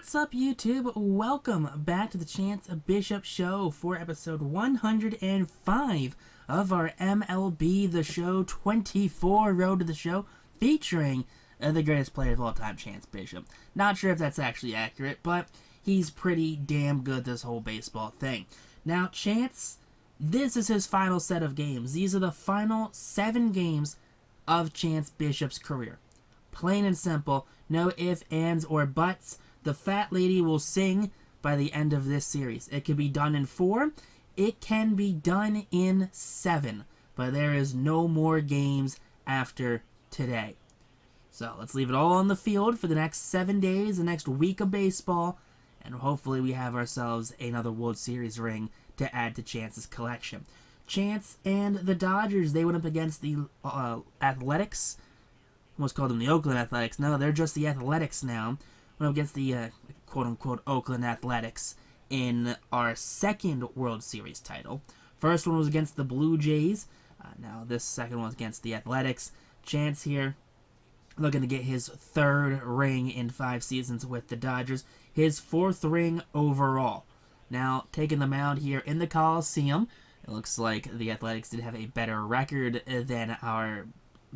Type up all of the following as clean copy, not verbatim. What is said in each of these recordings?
What's up, YouTube? Welcome back to the Chance Bishop Show for episode 105 of our MLB The Show 24 Road to the Show, featuring the greatest player of all time, Chance Bishop. Not sure if that's actually accurate, but he's pretty damn good this whole baseball thing. Now, Chance, this is his final set of games. These are the final 7 games of Chance Bishop's career. Plain and simple, no ifs, ands, or buts. The fat lady will sing by the end of this series. It can be done in 4. It can be done in 7. But there is no more games after today. So let's leave it all on the field for the next 7 days, the next week of baseball. And hopefully we have ourselves another World Series ring to add to Chance's collection. Chance and the Dodgers, they went up against the Athletics. Almost called them the Oakland Athletics. No, they're just the Athletics now. Went up against the quote-unquote Oakland Athletics in our second World Series title. First one was against the Blue Jays. Now this second one was against the Athletics. Chance here looking to get his 3rd ring in 5 seasons with the Dodgers. His 4th ring overall. Now taking the mound here in the Coliseum. It looks like the Athletics did have a better record than our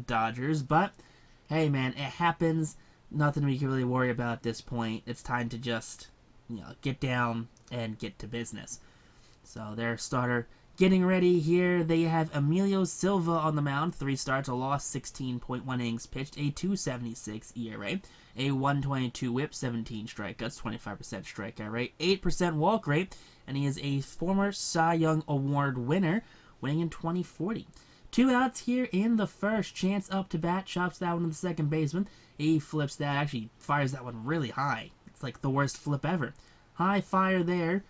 Dodgers. But hey man, it happens. Nothing we can really worry about at this point. It's time to just, get down and get to business. So their starter getting ready here. They have Emilio Silva on the mound. 3 starts, a loss, 16.1 innings pitched, a 2.76 ERA, a 1.22 whip, 17 strikeouts, 25% strikeout rate, 8% walk rate, and he is a former Cy Young Award winner, winning in 2040. 2 outs here in the first. Chance up to bat, chops that one to the second baseman. He flips that, actually fires that one really high. It's like the worst flip ever. High fire there.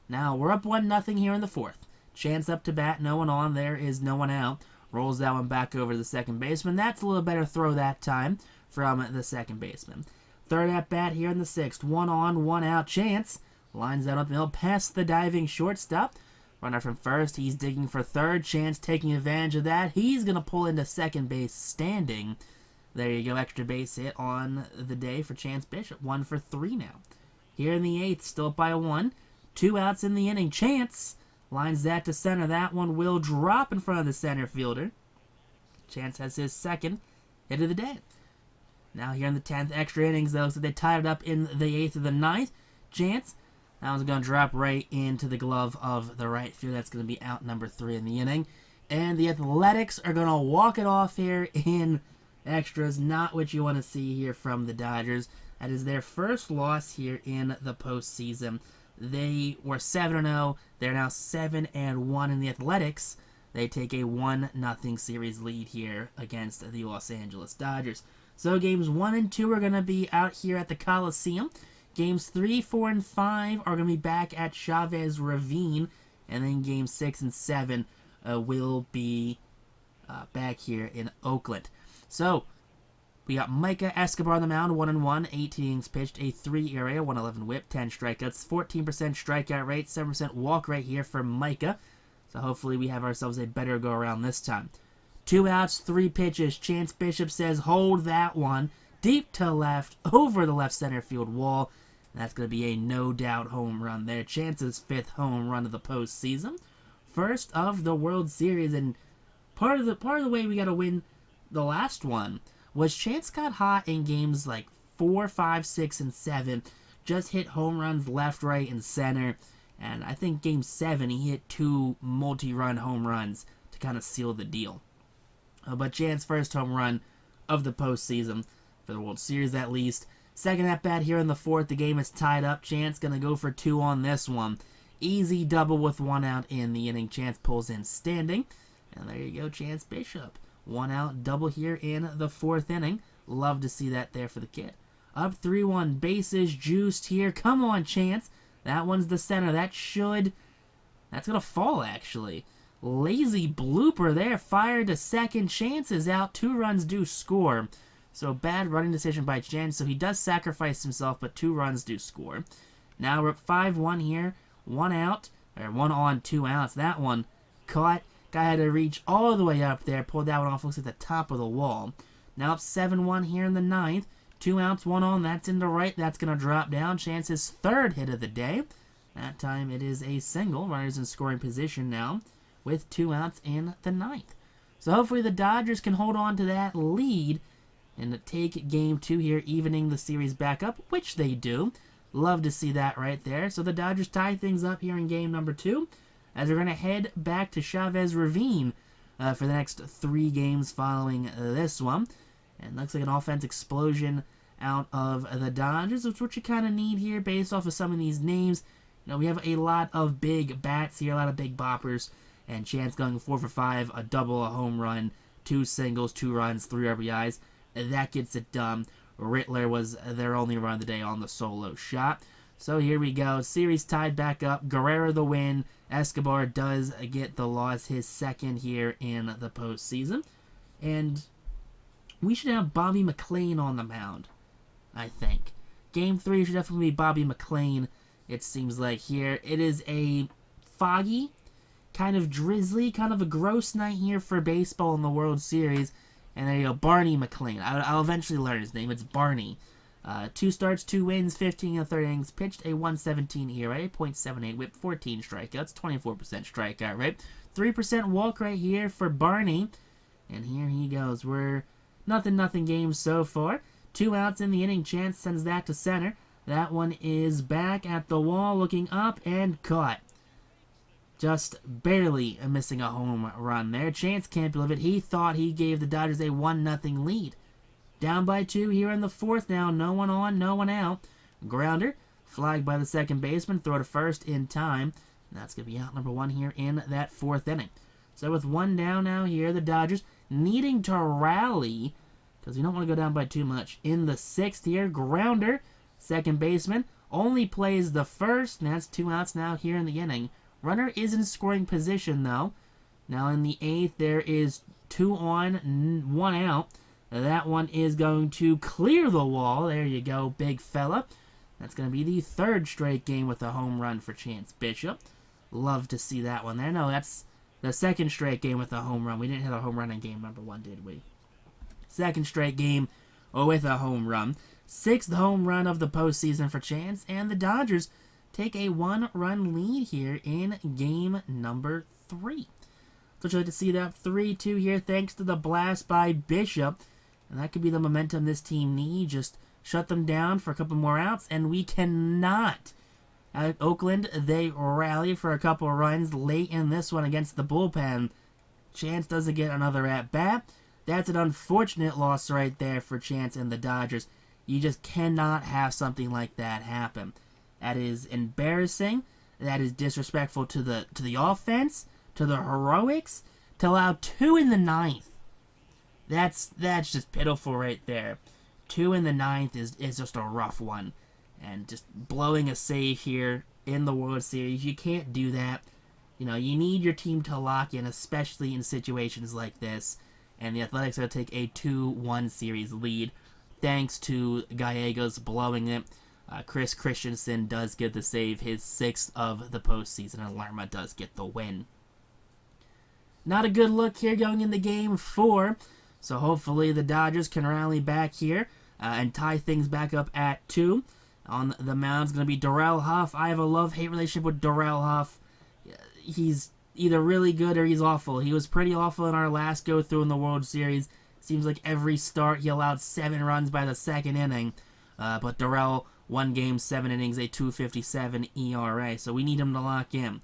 Now we're up 1-0 here in the 4th. Chance up to bat, no one on, there is no one out. Rolls that one back over to the second baseman. That's a little better throw that time from the second baseman. 3rd at bat here in the 6th. 1 on, 1 out. Chance lines that up the middle past the diving shortstop. Runner from first, he's digging for 3rd. Chance taking advantage of that. He's going to pull into second base standing. There you go, extra base hit on the day for Chance Bishop. 1 for 3 now. Here in the 8th, still up by 1. 2 outs in the inning. Chance lines that to center. That one will drop in front of the center fielder. Chance has his 2nd hit of the day. Now here in the 10th, extra innings, though, so they tied it up in the 8th of the 9th. Chance, that one's going to drop right into the glove of the right field. That's going to be out number 3 in the inning. And the Athletics are going to walk it off here in extras. Not what you want to see here from the Dodgers. That is their first loss here in the postseason. They were 7-0. They're now 7-1 in the Athletics. They take a 1-0 series lead here against the Los Angeles Dodgers. So games 1 and 2 are going to be out here at the Coliseum. Games 3, 4, and 5 are going to be back at Chavez Ravine. And then games 6 and 7 will be back here in Oakland. So, we got Micah Escobar on the mound, 1-1, 18 innings pitched, a 3 ERA, 1.11 whip, 10 strikeouts, 14% strikeout rate, 7% walk rate here for Micah. So hopefully we have ourselves a better go-around this time. 2 outs, 3 pitches. Chance Bishop says, hold that one. Deep to left, over the left center field wall. And that's going to be a no-doubt home run there. Chance's 5th home run of the postseason. First of the World Series, and part of the way we got to win the last one was Chance got hot in games like 4, 5, 6, and 7. Just hit home runs left, right, and center. And I think game 7, he hit 2 multi-run home runs to kind of seal the deal. But Chance's first home run of the postseason, for the World Series at least. 2nd at-bat here in the 4th. The game is tied up. Chance going to go for 2 on this one. Easy double with 1 out in the inning. Chance pulls in standing. And there you go, Chance Bishop. 1 out, double here in the 4th inning. Love to see that there for the kid. Up 3-1, bases juiced here. Come on, Chance. That one's the center. That's going to fall, actually. Lazy blooper there. Fired to second. Chance is out. 2 runs do score. So bad running decision by Chance. So he does sacrifice himself, but 2 runs do score. Now we're at 5-1 here. 1 out. Or 1 on, 2 outs. That one caught. Guy had to reach all the way up there. Pulled that one off. Looks at the top of the wall. Now up 7-1 here in the 9th. 2 outs, 1 on. That's into right. That's going to drop down. Chance's third hit of the day. That time it is a single. Runners in scoring position now with 2 outs in the ninth. So hopefully the Dodgers can hold on to that lead and take game 2 here, evening the series back up, which they do. Love to see that right there. So the Dodgers tie things up here in game number 2 as they're going to head back to Chavez Ravine for the next 3 games following this one. And looks like an offense explosion out of the Dodgers, which is what you kind of need here based off of some of these names. You know, we have a lot of big bats here, a lot of big boppers, and Chance going 4 for 5, a double, a home run, 2 singles, 2 runs, 3 RBIs. That gets it done. Rittler was their only run of the day on the solo shot. So here we go. Series tied back up. Guerrero the win. Escobar does get the loss, his second here in the postseason. And we should have Bobby McLean on the mound, I think. Game 3 should definitely be Bobby McLean, it seems like here. It is a foggy, kind of drizzly, kind of a gross night here for baseball in the World Series. And there you go, Barney McLean. I'll eventually learn his name. It's Barney. 2 starts, 2 wins, 15 and 3 innings. Pitched a 117 ERA, 0.78 whip, 14 strikeouts, 24% strikeout rate. 3% walk right here for Barney. And here he goes. We're nothing game so far. 2 outs in the inning. Chance sends that to center. That one is back at the wall, looking up and caught. Just barely missing a home run there. Chance can't believe it. He thought he gave the Dodgers a 1-0 lead. Down by 2 here in the 4th now. No one on, no one out. Grounder, flagged by the second baseman. Throw to first in time. And that's going to be out number 1 here in that 4th inning. So with 1 down now here, the Dodgers needing to rally because we don't want to go down by too much. In the 6th here, Grounder, second baseman, only plays the first. And that's 2 outs now here in the inning. Runner is in scoring position, though. Now in the 8th, there is 2 on, 1 out. That one is going to clear the wall. There you go, big fella. That's going to be the 3rd straight game with a home run for Chance Bishop. Love to see that one there. No, that's the 2nd straight game with a home run. We didn't hit a home run in game number 1, did we? 2nd straight game with a home run. 6th home run of the postseason for Chance. And the Dodgers take a 1-run lead here in game number 3. So you'd like to see that 3-2 here thanks to the blast by Bishop. And that could be the momentum this team needs. Just shut them down for a couple more outs, and we cannot. At Oakland, they rally for a couple runs late in this one against the bullpen. Chance doesn't get another at-bat. That's an unfortunate loss right there for Chance and the Dodgers. You just cannot have something like that happen. That is embarrassing. That is disrespectful to the offense, to the heroics. To allow 2 in the 9th. That's just pitiful right there. 2 in the 9th is just a rough one. And just blowing a save here in the World Series, you can't do that. You know, you need your team to lock in, especially in situations like this. And the Athletics are going to take a 2-1 series lead thanks to Gallegos blowing it. Chris Christensen does get the save, his 6th of the postseason, and Lerma does get the win. Not a good look here going into game 4. So hopefully the Dodgers can rally back here and tie things back up at 2. On the mound is going to be Darrell Huff. I have a love-hate relationship with Darrell Huff. He's either really good or he's awful. He was pretty awful in our last go-through in the World Series. Seems like every start he allowed 7 runs by the 2nd inning. But Darrell, 1 game, 7 innings, a 2.57 ERA. So we need him to lock in.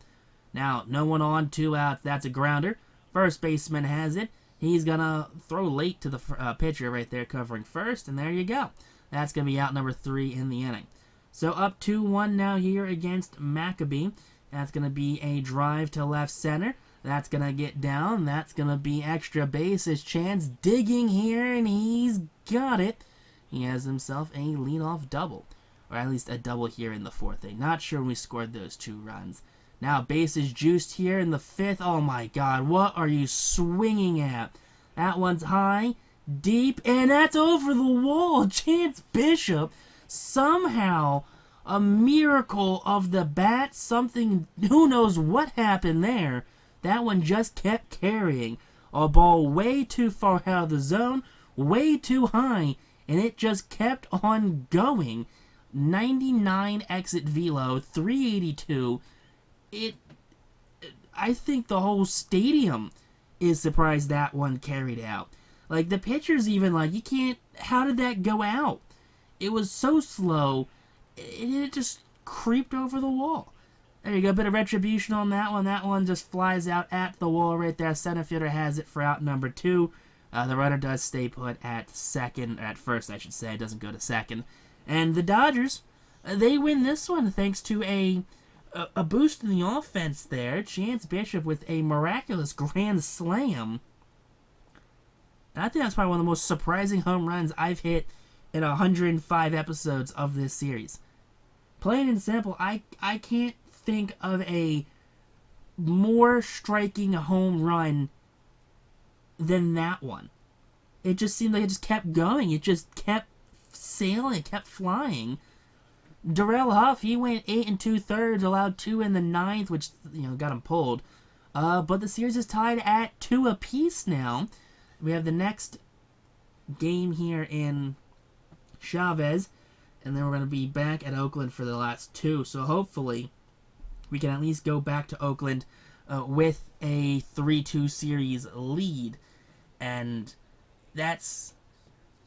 Now, no one on, 2 outs. That's a grounder. First baseman has it. He's going to throw late to the pitcher right there covering first, and there you go. That's going to be out number 3 in the inning. So up 2-1 now here against Maccabee. That's going to be a drive to left center. That's going to get down. That's going to be extra bases. Chance digging here, and he's got it. He has himself a leadoff double, or at least a double here in the 4th inning. Not sure when we scored those 2 runs. Now, bases juiced here in the 5th. Oh, my God. What are you swinging at? That one's high, deep, and that's over the wall. Chance Bishop, somehow, a miracle of the bat. Something, who knows what happened there. That one just kept carrying. A ball way too far out of the zone, way too high, and it just kept on going. 99 exit velo, 382. I think the whole stadium is surprised that one carried out. Like, the pitcher's even like, you can't, how did that go out? It was so slow, it just creeped over the wall. There you go, a bit of retribution on that one. That one just flies out at the wall right there. Center fielder has it for out number 2. The runner does stay put at first, I should say. It doesn't go to second. And the Dodgers, they win this one thanks to a boost in the offense there. Chance Bishop with a miraculous grand slam. And I think that's probably one of the most surprising home runs I've hit in 105 episodes of this series. Plain and simple, I can't think of a more striking home run than that one. It just seemed like it just kept going. It just kept sailing. It kept flying. Darrell Huff, he went 8 2/3, allowed 2 in the 9th, which got him pulled. But the series is tied at 2 apiece now. We have the next game here in Chavez, and then we're going to be back at Oakland for the last 2. So hopefully we can at least go back to Oakland with a 3-2 series lead. And that's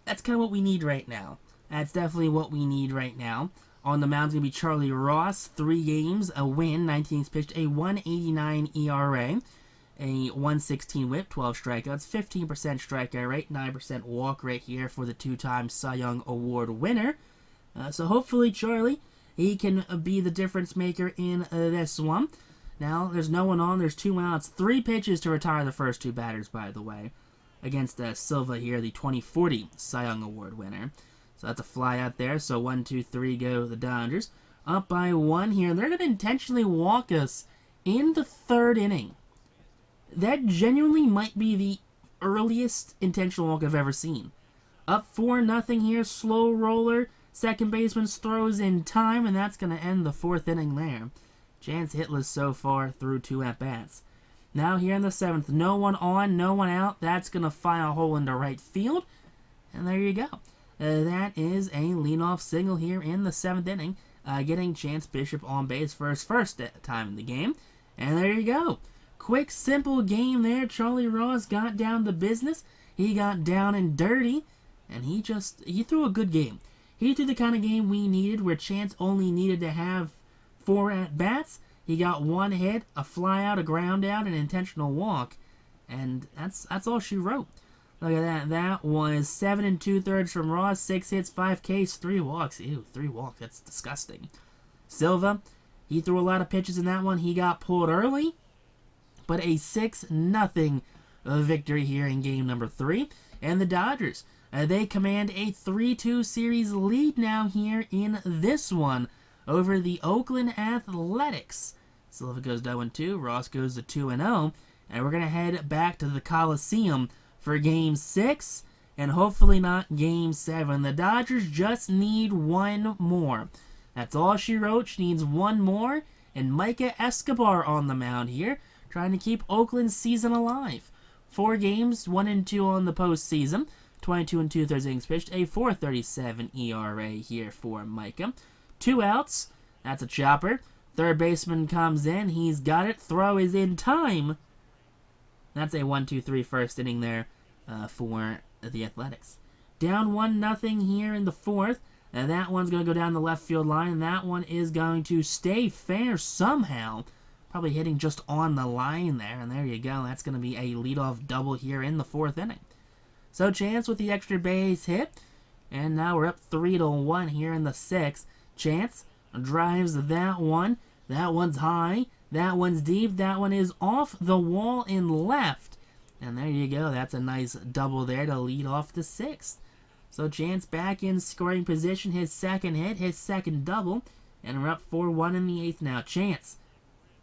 kind of what we need right now. That's definitely what we need right now. On the mound's going to be Charlie Ross. 3 games, a win, 19 pitched, a 1.89 ERA, a 1.16 whip, 12 strikeouts, 15% strikeout rate, 9% walk rate here for the 2-time Cy Young Award winner. So hopefully Charlie, he can be the difference maker in this one. Now, there's no one on. There's 2 outs. 3 pitches to retire the first 2 batters, by the way, against Silva here, the 2040 Cy Young Award winner. So that's a fly out there. So 1, 2, 3 go the Dodgers. Up by 1 here. They're going to intentionally walk us in the 3rd inning. That genuinely might be the earliest intentional walk I've ever seen. Up 4-0 here. Slow roller. Second baseman throws in time, and that's going to end the 4th inning there. Chance hitless so far through 2 at-bats. Now here in the 7th, no one on, no one out. That's going to fire a hole into right field. And there you go. That is a leadoff single here in the 7th inning, getting Chance Bishop on base for his first time in the game. And there you go. Quick, simple game there. Charlie Ross got down to business. He got down and dirty, and he threw a good game. He threw the kind of game we needed, where Chance only needed to have 4 at-bats. He got 1 hit, a fly out, a ground out, an intentional walk, and that's all she wrote. Look at that. That was 7 2/3 from Ross, 6 hits, 5 Ks, 3 walks. Ew, 3 walks. That's disgusting. Silva, he threw a lot of pitches in that one. He got pulled early, but a 6-0 victory here in game number 3. And the Dodgers, they command a 3-2 series lead now here in this one over the Oakland Athletics. Silva goes to 0-2. Ross goes to 2-0. And we're going to head back to the Coliseum for Game 6, and hopefully not Game 7. The Dodgers just need 1 more. That's all she wrote. She needs 1 more, and Micah Escobar on the mound here, trying to keep Oakland's season alive. 4 games, 1-2 on the postseason, 22 2/3 innings pitched, a 4.37 ERA here for Micah. 2 outs, that's a chopper. Third baseman comes in, he's got it, throw is in time. That's a 1-2-3 first inning there for the Athletics. Down 1-0 here in the 4th. And that one's going to go down the left field line, and that one is going to stay fair somehow. Probably hitting just on the line there, and there you go. That's going to be a leadoff double here in the 4th inning. So Chance with the extra base hit, and now we're up 3-1 here in the 6th. Chance drives that one. That one's high. That one's deep. That one is off the wall in left. And there you go. That's a nice double there to lead off the 6th. So Chance back in scoring position. His second hit, his second double. And we're up 4-1 in the 8th now. Chance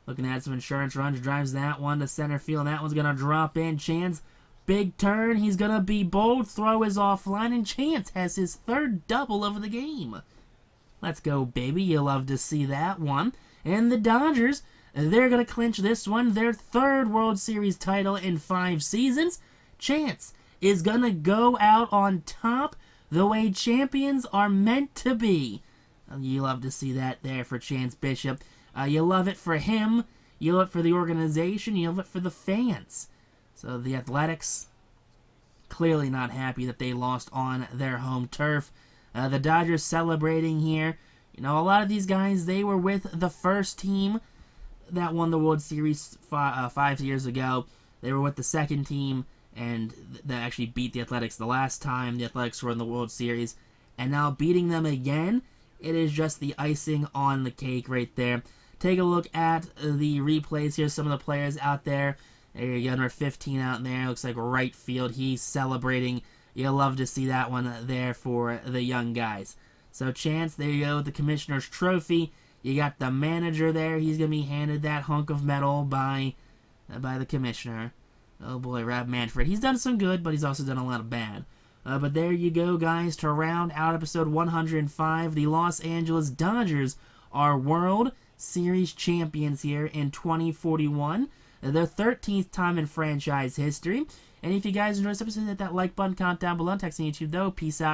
looking at some insurance runs. Drives that one to center field. That one's going to drop in. Chance, big turn. He's going to be bold. Throw is offline. And Chance has his 3rd double of the game. Let's go, baby. You love to see that one. And the Dodgers, they're going to clinch this one, their 3rd World Series title in 5 seasons. Chance is going to go out on top. the way champions are meant to be. You love to see that there for Chance Bishop. You love it for him. You love it for the organization. You love it for the fans. So the Athletics, clearly not happy that they lost on their home turf. The Dodgers celebrating here. You know, a lot of these guys, they were with the first team that won the World Series 5 years ago. They were with the second team, and that actually beat the Athletics the last time the Athletics were in the World Series. And now beating them again, it is just the icing on the cake right there. Take a look at the replays here. Some of the players out there. There you go, number 15 out there. Looks like right field. He's celebrating. You'll love to see that one there for the young guys. So Chance, there you go with the Commissioner's Trophy. You got the manager there. He's going to be handed that hunk of metal by the Commissioner. Oh boy, Rob Manfred. He's done some good, but he's also done a lot of bad. But there you go, guys, to round out episode 105. The Los Angeles Dodgers are World Series champions here in 2041. Their 13th time in franchise history. And if you guys enjoyed this episode, hit that like button, comment down below, text on YouTube, though. Peace out.